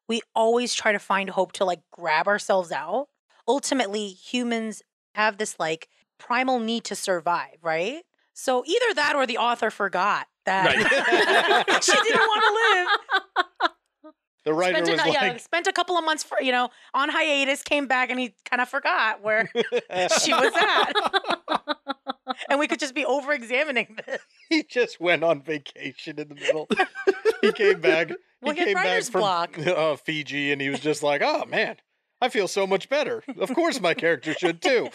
we always try to find hope to, like, grab ourselves out. Ultimately, humans have this, like, primal need to survive, right? So either that or the author forgot that she didn't want to live. The writer was like, Spent a couple of months on hiatus, came back, and he kind of forgot where she was at. And we could just be over-examining this. he just went on vacation in the middle. He came back. Well, he he had came back writer's from block. Fiji, and he was just like, "Oh man, I feel so much better. Of course, my character should too."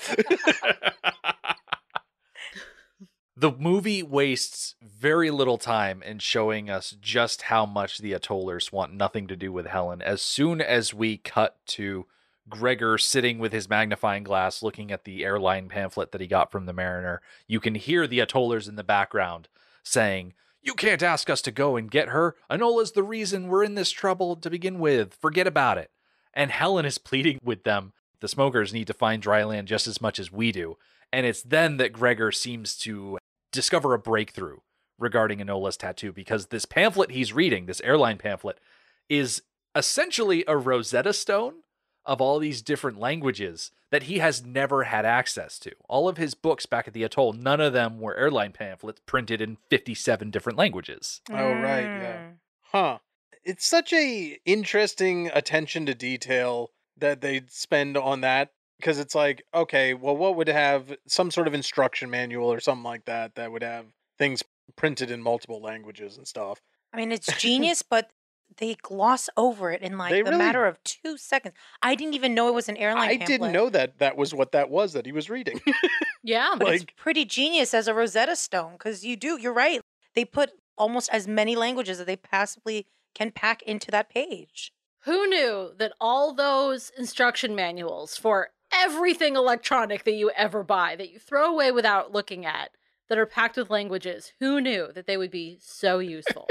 The movie wastes very little time in showing us just how much the Atollers want nothing to do with Helen. As soon as we cut to Gregor sitting with his magnifying glass looking at the airline pamphlet that he got from the Mariner, you can hear the Atollers in the background saying, "You can't ask us to go and get her. Enola's the reason we're in this trouble to begin with. Forget about it." And Helen is pleading with them. The smokers need to find dry land just as much as we do. And it's then that Gregor seems to discover a breakthrough regarding Enola's tattoo, because this pamphlet he's reading, this airline pamphlet, is essentially a Rosetta Stone of all these different languages that he has never had access to. All of his books back at the Atoll, none of them were airline pamphlets printed in 57 different languages. Oh, right, yeah. Huh. It's such a interesting attention to detail that they spend on that, because it's like, okay, well, what would have some sort of instruction manual or something like that that would have things printed in multiple languages and stuff? I mean, it's genius, but they gloss over it in like They the really- matter of 2 seconds. I didn't even know it was an airline I pamphlet. didn't know that was what that was that he was reading. Yeah, But it's like- pretty genius as a Rosetta Stone, because you're right. They put almost as many languages that they possibly can pack into that page. Who knew that all those instruction manuals for everything electronic that you ever buy, that you throw away without looking at, that are packed with languages, who knew that they would be so useful?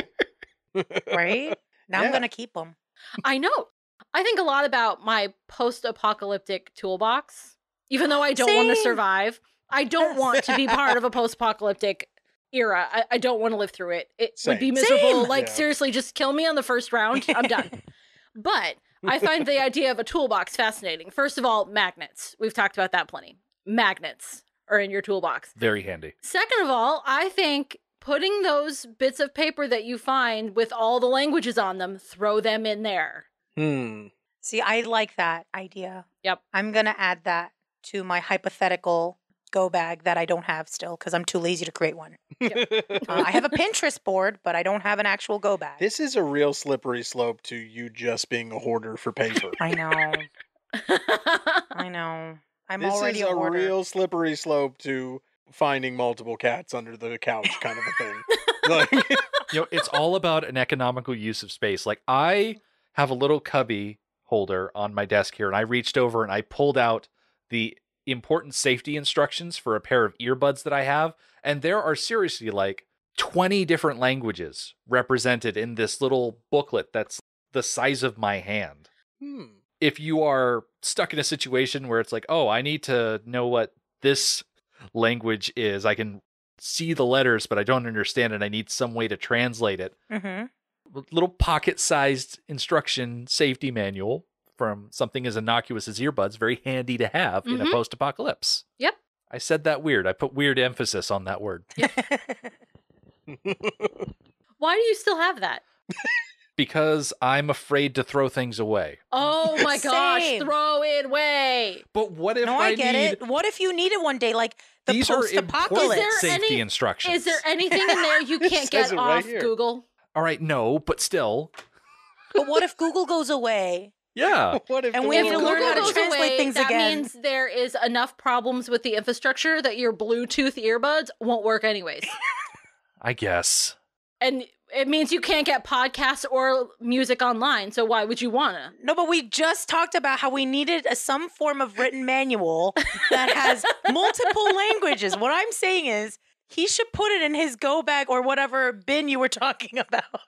Right? Now I'm going to keep them. I know. I think a lot about my post-apocalyptic toolbox. Even though I don't want to survive, I don't want to be part of a post-apocalyptic era. I don't want to live through it. It would be miserable. Seriously, just kill me on the first round. I'm done. But I find the idea of a toolbox fascinating. First of all, magnets. We've talked about that plenty. Magnets are in your toolbox. Very handy. Second of all, I think putting those bits of paper that you find with all the languages on them, throw them in there. See, I like that idea. Yep. I'm going to add that to my hypothetical go bag that I don't have still because I'm too lazy to create one. Yep. I have a Pinterest board, but I don't have an actual go bag. This is a real slippery slope to you just being a hoarder for paper. I know. I know. I'm already a hoarder. This is a real slippery slope to finding multiple cats under the couch kind of a thing. It's all about an economical use of space. Like, I have a little cubby holder on my desk here, and I reached over and I pulled out the important safety instructions for a pair of earbuds that I have, and there are seriously like 20 different languages represented in this little booklet that's the size of my hand. If you are stuck in a situation where it's like, oh, I need to know what this language is, I can see the letters, but I don't understand it, I need some way to translate it. Little pocket-sized instruction safety manual from something as innocuous as earbuds, very handy to have in a post-apocalypse. Yep. I said that weird. I put weird emphasis on that word. Yep. Why do you still have that? Because I'm afraid to throw things away. Oh my gosh, throw it away. But what if I get it. What if you need it one day, like the these post-apocalypse? Are important safety instructions. Is there anything in there you can't get off Google? All right, no, but still. But what if Google goes away? Yeah. What if and we have to learn how to translate things again? That means there is enough problems with the infrastructure that your Bluetooth earbuds won't work anyways. I guess. And it means you can't get podcasts or music online, so why would you wanna? No, but we just talked about how we needed some form of written manual that has multiple languages. What I'm saying is, he should put it in his go bag or whatever bin you were talking about.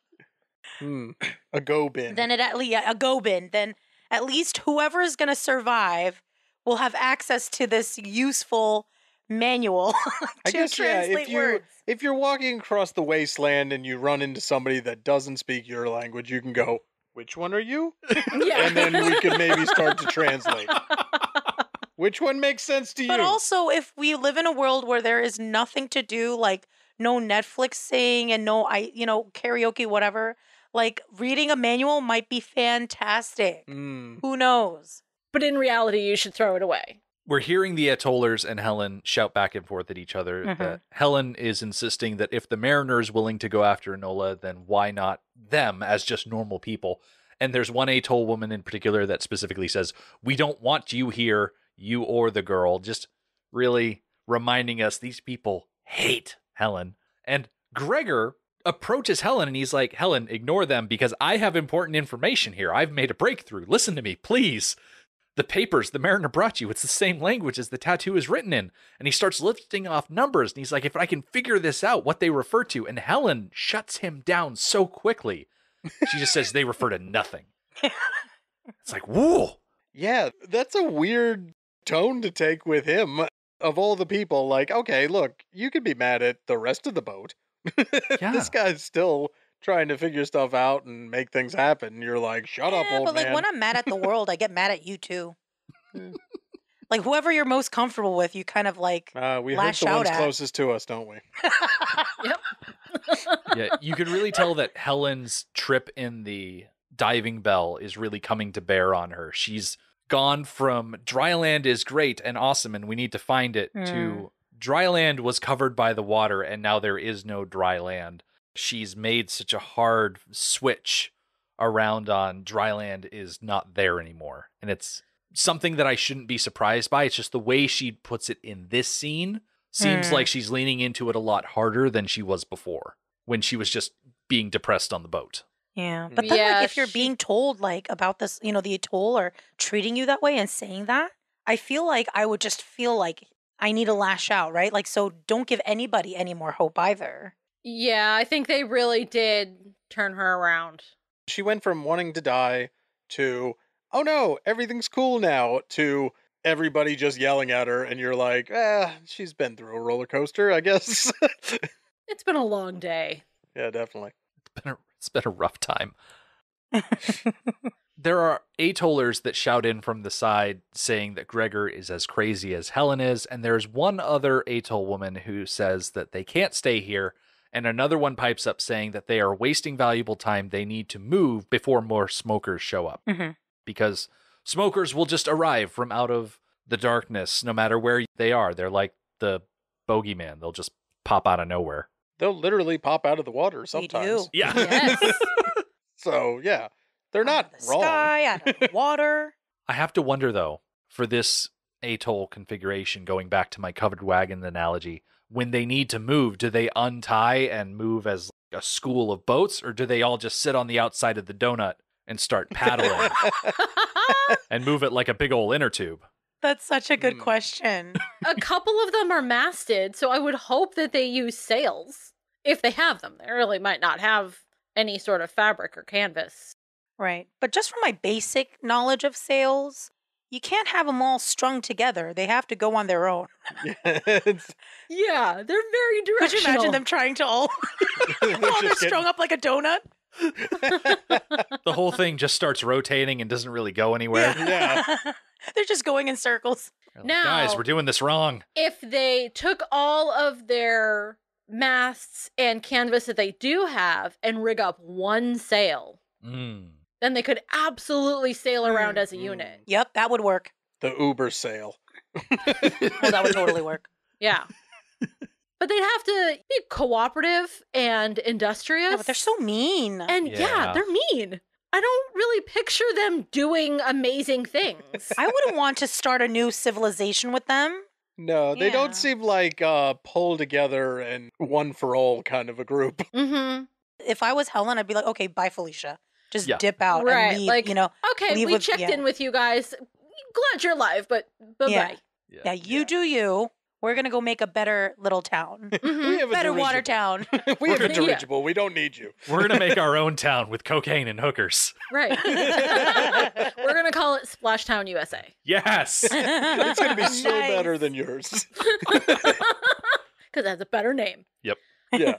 A go bin. Then a go bin. Then at least whoever is going to survive will have access to this useful manual I guess, translate words. If you're walking across the wasteland and you run into somebody that doesn't speak your language, you can go, which one are you? And then we can maybe start to translate. Which one makes sense to you? But also, if we live in a world where there is nothing to do, like no Netflixing and no, karaoke, whatever, like reading a manual might be fantastic. Who knows? But in reality, you should throw it away. We're hearing the Atollers and Helen shout back and forth at each other. That Helen is insisting that if the Mariner is willing to go after Enola, then why not them as just normal people? And there's one Atoll woman in particular that specifically says, we don't want you here, you or the girl, just really reminding us these people hate Helen. And Gregor approaches Helen and he's like, Helen, ignore them because I have important information here. I've made a breakthrough. Listen to me, please. The papers the Mariner brought you, it's the same language as the tattoo is written in. And he starts listing off numbers and he's like, if I can figure this out, what they refer to. And Helen shuts him down so quickly. She just says they refer to nothing. It's like, whoa. Yeah, that's a weird tone to take with him. Of all the people, like, okay, look, you could be mad at the rest of the boat. This guy's still trying to figure stuff out and make things happen. You're like, shut up, old man. But like when I'm mad at the world, I get mad at you too. Like whoever you're most comfortable with, you kind of like we hurt the ones closest to us, don't we? Yep. Yeah, you can really tell that Helen's trip in the diving bell is really coming to bear on her. She's gone from dry land is great and awesome and we need to find it to dry land was covered by the water and now there is no dry land. She's made such a hard switch around on dry land is not there anymore. And it's something that I shouldn't be surprised by. It's just the way she puts it in this scene seems like she's leaning into it a lot harder than she was before when she was just being depressed on the boat. Yeah. But then, Yeah, like, if you're being told, like, about this, the atoll or treating you that way and saying that, I feel like I would just feel like I need to lash out, right? Like, so don't give anybody any more hope either. Yeah, I think they really did turn her around. She went from wanting to die to, oh no, everything's cool now, to everybody just yelling at her, and you're like, she's been through a roller coaster, I guess. It's been a long day. Yeah, definitely. It's been a rough time. There are Atollers that shout in from the side saying that Gregor is as crazy as Helen is, and there's one other Atoll woman who says that they can't stay here, and another one pipes up saying that they are wasting valuable time. They need to move before more smokers show up. Mm-hmm. Because smokers will just arrive from out of the darkness no matter where they are. They're like the bogeyman. They'll just pop out of nowhere. They'll literally pop out of the water sometimes. They do. Yeah. Yes. So, yeah, they're not Out of the wrong. sky, out of the water. I have to wonder, though, for this atoll configuration, going back to my covered wagon analogy, when they need to move, do they untie and move as a school of boats, or do they all just sit on the outside of the donut and start paddling and move it like a big old inner tube? That's such a good question. A couple of them are masted, so I would hope that they use sails. If they have them. They really might not have any sort of fabric or canvas. Right. But just from my basic knowledge of sails, you can't have them all strung together. They have to go on their own. It's- Yeah, they're very directional. Could you imagine them trying to all they're they're just strung up like a donut? The whole thing just starts rotating and doesn't really go anywhere. Yeah. They're just going in circles. They're like, Now- guys, we're doing this wrong. If they took all of their masts and canvas that they do have and rig up one sail, then they could absolutely sail around as a unit. Yep, that would work. The Uber sale. Oh, that would totally work. Yeah. But they'd have to be cooperative and industrious. Yeah, but they're so mean. And Yeah. yeah, they're mean. I don't really picture them doing amazing things. I wouldn't want to start a new civilization with them. No, they Yeah. don't seem like pull together and one for all kind of a group. Mm-hmm. If I was Helen, I'd be like, okay, bye, Felicia. Just Yeah. dip out Right, and leave, like, Okay, leave we with- checked yeah. in with you guys. Glad you're alive, but bye-bye. Yeah. Yeah, you do you. We're going to go make a better little town. Mhm. We have a Better dirigible. water town. We have a Yeah. dirigible. We don't need you. We're going to make our own town with cocaine and hookers. Right. We're going to call it Splashtown, USA. Yes. It's going to be so Nice. better than yours. Because it has a better name. Yeah.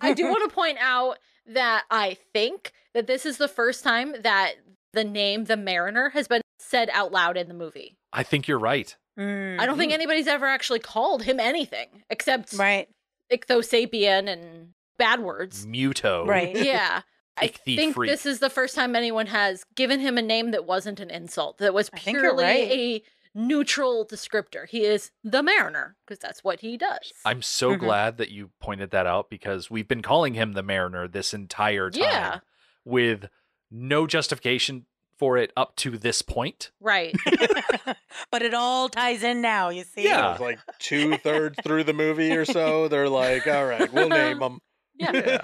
I do want to point out that I think that this is the first time that the name The Mariner has been said out loud in the movie. I think you're right. Mm. I don't think anybody's ever actually called him anything except Right. ichthyosapien and bad words. Muto. Right. Yeah. I Ichthy think freak. this is the first time anyone has given him a name that wasn't an insult, that was I think you're purely right. a neutral descriptor. He is the Mariner, because that's what he does. I'm so Mhm. glad that you pointed that out, because we've been calling him the Mariner this entire time Yeah. with no justification for it up to this point. Right. But it all ties in now, you see? Yeah. It was like 2/3 through the movie or so. They're like, all right, we'll name them. Yeah.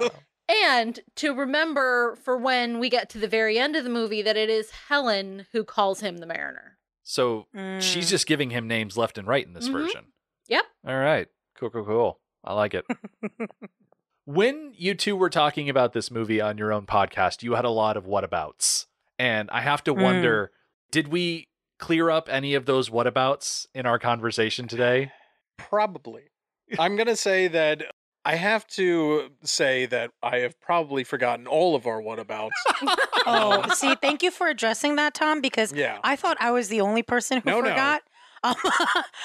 And to remember for when we get to the very end of the movie that it is Helen who calls him the Mariner. So Mm. she's just giving him names left and right in this Mhm. version. Yep. All right. Cool. I like it. When you two were talking about this movie on your own podcast, you had a lot of whatabouts. And I have to wonder, did we clear up any of those whatabouts in our conversation today? Probably. I'm going to say that I have to say that I have probably forgotten all of our whatabouts. Oh, see, thank you for addressing that, Tom, because Yeah. I thought I was the only person who No. forgot.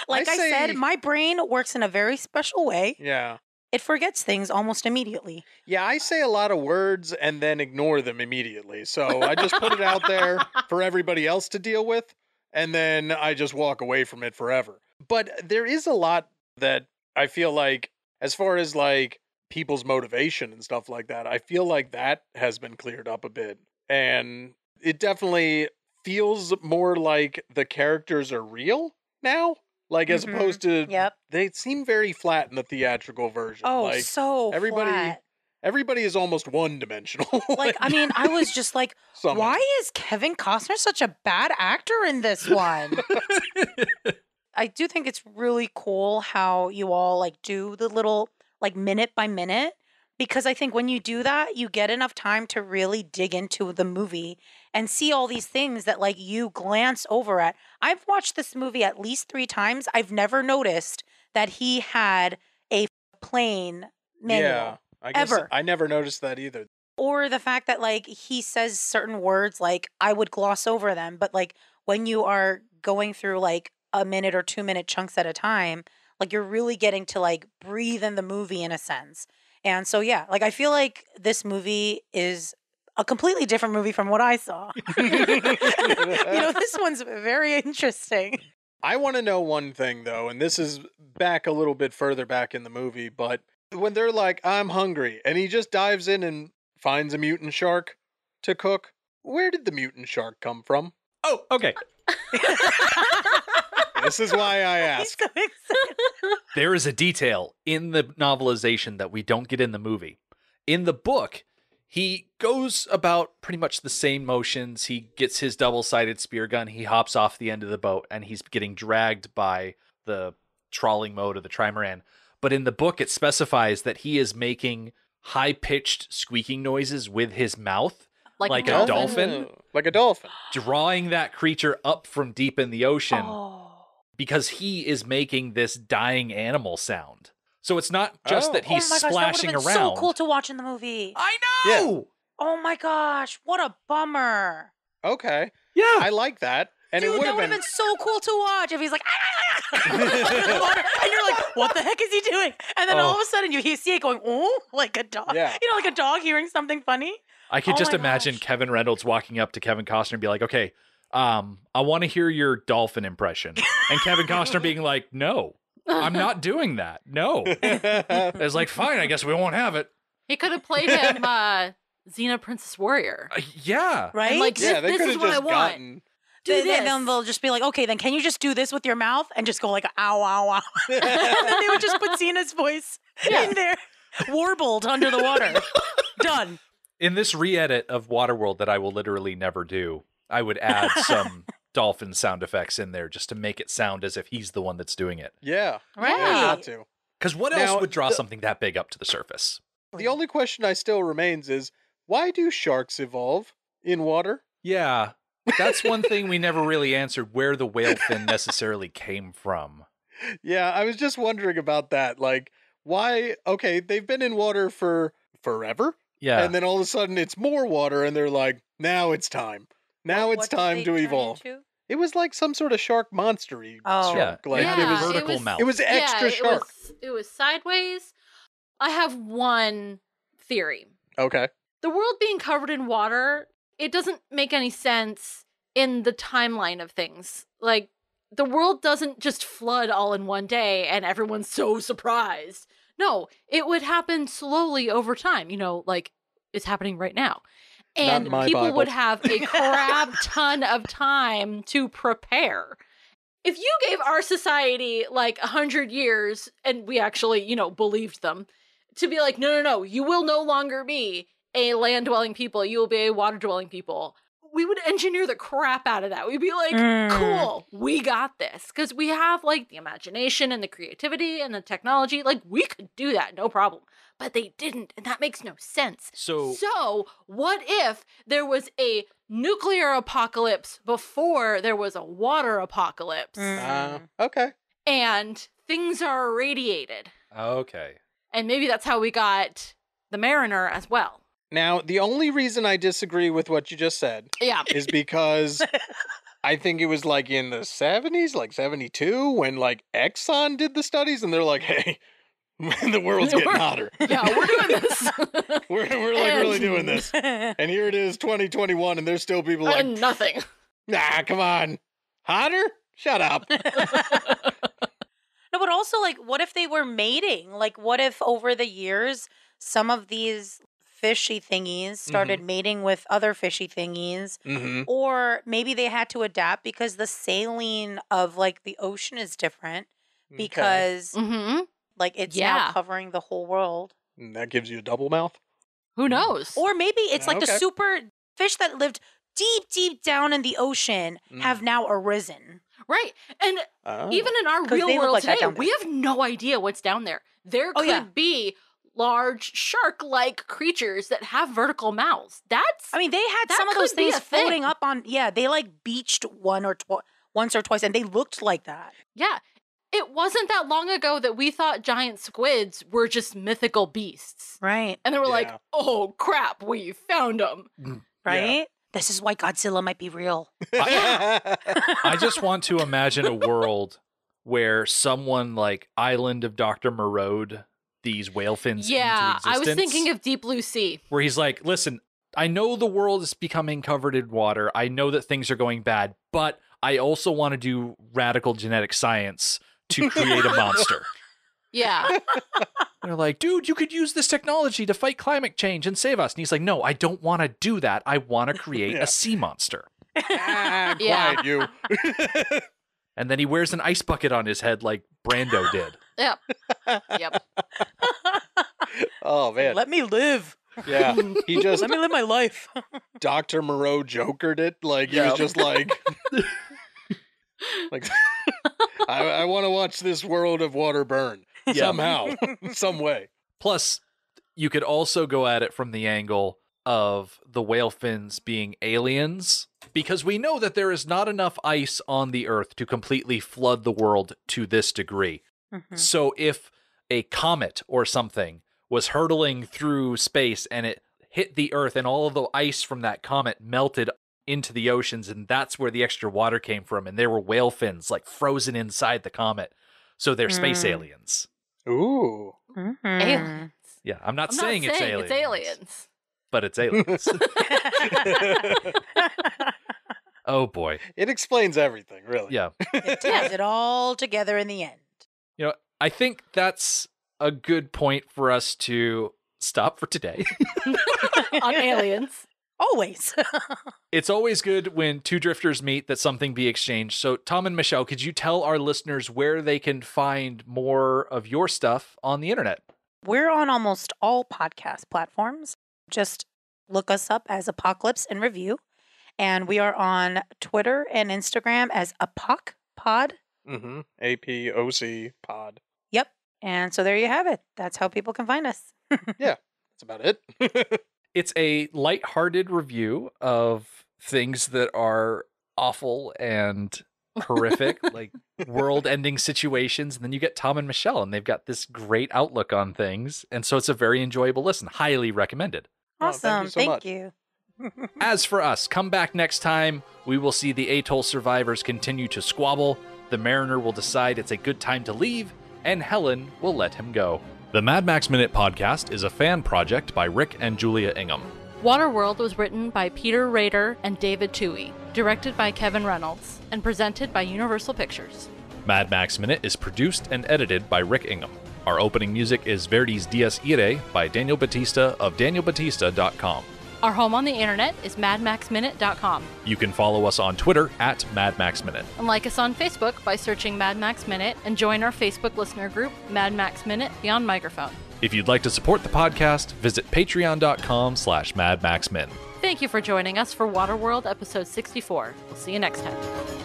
Like I say- said, my brain works in a very special way. Yeah. It forgets things almost immediately. Yeah, I say a lot of words and then ignore them immediately. So I just put it out there for everybody else to deal with, and then I just walk away from it forever. But there is a lot that I feel like, as far as like people's motivation and stuff like that, I feel like that has been cleared up a bit. And it definitely feels more like the characters are real now. Like, as Mhm. opposed to, Yep. they seem very flat in the theatrical version. Oh, like, so everybody- flat. Everybody is almost one-dimensional. Like, I mean, I was just like, Someone. why is Kevin Costner such a bad actor in this one? I do think it's really cool how you all like do the little like minute by minute, because I think when you do that, you get enough time to really dig into the movie and see all these things that like you glance over at. I've watched this movie at least 3 times. I've never noticed that he had a plane manual. Yeah, I guess ever. I never noticed that either. Or the fact that like he says certain words, like I would gloss over them, but like when you are going through like a minute or 2 minute chunks at a time, like you're really getting to like breathe in the movie in a sense. And so yeah, like I feel like this movie is a completely different movie from what I saw. This one's very interesting. I want to know one thing though, and this is back a little bit further back in the movie, but when they're like, I'm hungry, and he just dives in and finds a mutant shark to cook, where did the mutant shark come from? Oh, okay. This is why I He's ask. so excited. There is a detail in the novelization that we don't get in the movie. In the book, he goes about pretty much the same motions. He gets his double-sided spear gun. He hops off the end of the boat, and he's getting dragged by the trawling mode of the trimaran. But in the book, it specifies that he is making high-pitched squeaking noises with his mouth, like a dolphin, Like a dolphin. drawing that creature up from deep in the ocean because he is making this dying animal sound. So it's not just that he's oh my gosh, splashing that would have been around. so cool to watch in the movie. I know! Oh my gosh, what a bummer. Okay. Yeah. I like that. And Dude, it would that have would have been been so cool to watch if he's like, and you're like, what the heck is he doing? And then all of a sudden you see it going, oh, like a dog. Yeah. Like a dog hearing something funny. I could Oh just my imagine gosh. Kevin Reynolds walking up to Kevin Costner and be like, okay, I want to hear your dolphin impression. And Kevin Costner being like, no, I'm not doing that. No. It's like, fine, I guess we won't have it. He could have played him Xena Princess Warrior. Yeah. Right? And like, Yeah, they this could is have what I just want. gotten. Then they'll just be like, okay, then can you just do this with your mouth? And just go like, ow, ow, ow. And then they would just put Cena's voice in there, warbled under the water. Done. In this re-edit of Waterworld that I will literally never do, I would add some dolphin sound effects in there just to make it sound as if he's the one that's doing it. Yeah. Right. Yeah, got to. Because what Now, else would draw something that big up to the surface? The only question I still remains is, why do sharks evolve in water? Yeah, that's one thing we never really answered, where the whale fin necessarily came from. Yeah, I was just wondering about that. Like, why? Okay, they've been in water for forever. Yeah. And then all of a sudden it's more water, and they're like, now it's time. Now it's What did time they to turn evolve. into? It was like some sort of shark monster-y Oh. shark. Like, it it had was, a vertical mouth. it was extra shark. It was sideways. I have one theory. Okay. The world being covered in water, it doesn't make any sense in the timeline of things. Like, the world doesn't just flood all in one day and everyone's so surprised. No, it would happen slowly over time, like it's happening right now. And Not in my people Bible. would have a crap ton of time to prepare. If you gave our society like 100 years, and we actually, believed them, to be like, no, you will no longer be a land-dwelling people, you will be a water-dwelling people, we would engineer the crap out of that. We'd be like, cool, we got this. Because we have like the imagination and the creativity and the technology. Like, we could do that, no problem. But they didn't, and that makes no sense. So what if there was a nuclear apocalypse before there was a water apocalypse? Okay. And things are irradiated. Okay. And maybe that's how we got the Mariner as well. Now, the only reason I disagree with what you just said Yeah. is because I think it was like in the 70s, like 72, when like Exxon did the studies, and they're like, hey, the world's getting hotter. Yeah, we're doing this. We're like really doing this. And here it is, 2021, and there's still people like, And nothing. nah, come on. Hotter? Shut up. No, but also, like, what if they were mating? Like, what if over the years, some of these fishy thingies started mating with other fishy thingies? Mm-hmm. Or maybe they had to adapt because the saline of, like, the ocean is different because, Mm-hmm. like, it's Yeah. now covering the whole world. And that gives you a double mouth? Who knows? Or maybe it's like the Okay. super fish that lived deep down in the ocean have now arisen. Right. And even in our 'Cause real they look world like that today, down we have no idea what's down there. There Oh, could yeah. be large shark-like creatures that have vertical mouths. That's I mean, they had That some of those could be things a thing. floating up on. Yeah, they like beached once or twice, and they looked like that. yeah. It wasn't that long ago that we thought giant squids were just mythical beasts. Right. And then we're like, Yeah. "Oh crap, we found them." Right. This is why Godzilla might be real. I just want to imagine a world where someone like Island of Dr. Marode these whale fins Yeah, into existence. I was thinking of Deep Blue Sea. where he's like, listen, I know the world is becoming covered in water. I know that things are going bad, but I also want to do radical genetic science to create a monster. Yeah. They're like, dude, you could use this technology to fight climate change and save us. And he's like, no, I don't want to do that. I want to create Yeah. a sea monster. Yeah. Quiet, you. And then he wears an ice bucket on his head like Brando did. Yep. Yep. Oh, man. Let me live. Yeah. He just, Let me live my life. Dr. Moreau jokered it. Like, he Yeah. was just like, I want to watch this world of water burn. Somehow. Some way. Plus, you could also go at it from the angle of the whale fins being aliens, because we know that there is not enough ice on the Earth to completely flood the world to this degree. So if a comet or something was hurtling through space and it hit the Earth and all of the ice from that comet melted into the oceans, and that's where the extra water came from, and there were whale fins like frozen inside the comet. So they're space aliens. Ooh. Aliens. Yeah, I'm not I'm saying not it's saying aliens. it's aliens. But it's aliens. Oh boy. It explains everything, really. Yeah. It ties it all together in the end. You know, I think that's a good point for us to stop for today. On aliens. Always. It's always good when two drifters meet that something be exchanged. So, Tom and Michelle, could you tell our listeners where they can find more of your stuff on the internet? We're on almost all podcast platforms. Just look us up as Apocalypse and Review. And we are on Twitter and Instagram as Apoc Pod. Mm-hmm. APOC pod. Yep. And so there you have it. That's how people can find us. That's about it. It's a lighthearted review of things that are awful and horrific, like world-ending situations. And then you get Tom and Michelle, and they've got this great outlook on things. And so it's a very enjoyable listen. Highly recommended. Oh, thank you Awesome. so Thank much. you. As for us, come back next time. We will see the Atoll survivors continue to squabble. The Mariner will decide it's a good time to leave, and Helen will let him go. The Mad Max Minute podcast is a fan project by Rick and Julia Ingham. Waterworld was written by Peter Rader and David Toohey, directed by Kevin Reynolds, and presented by Universal Pictures. Mad Max Minute is produced and edited by Rick Ingham. Our opening music is Verdi's Dies Irae by Daniel Batista of danielbatista.com. Our home on the internet is madmaxminute.com. You can follow us on Twitter at Mad Max Minute. And like us on Facebook by searching Mad Max Minute and join our Facebook listener group, Mad Max Minute Beyond Microphone. If you'd like to support the podcast, visit patreon.com/madmaxmin. Thank you for joining us for Waterworld episode 64. We'll see you next time.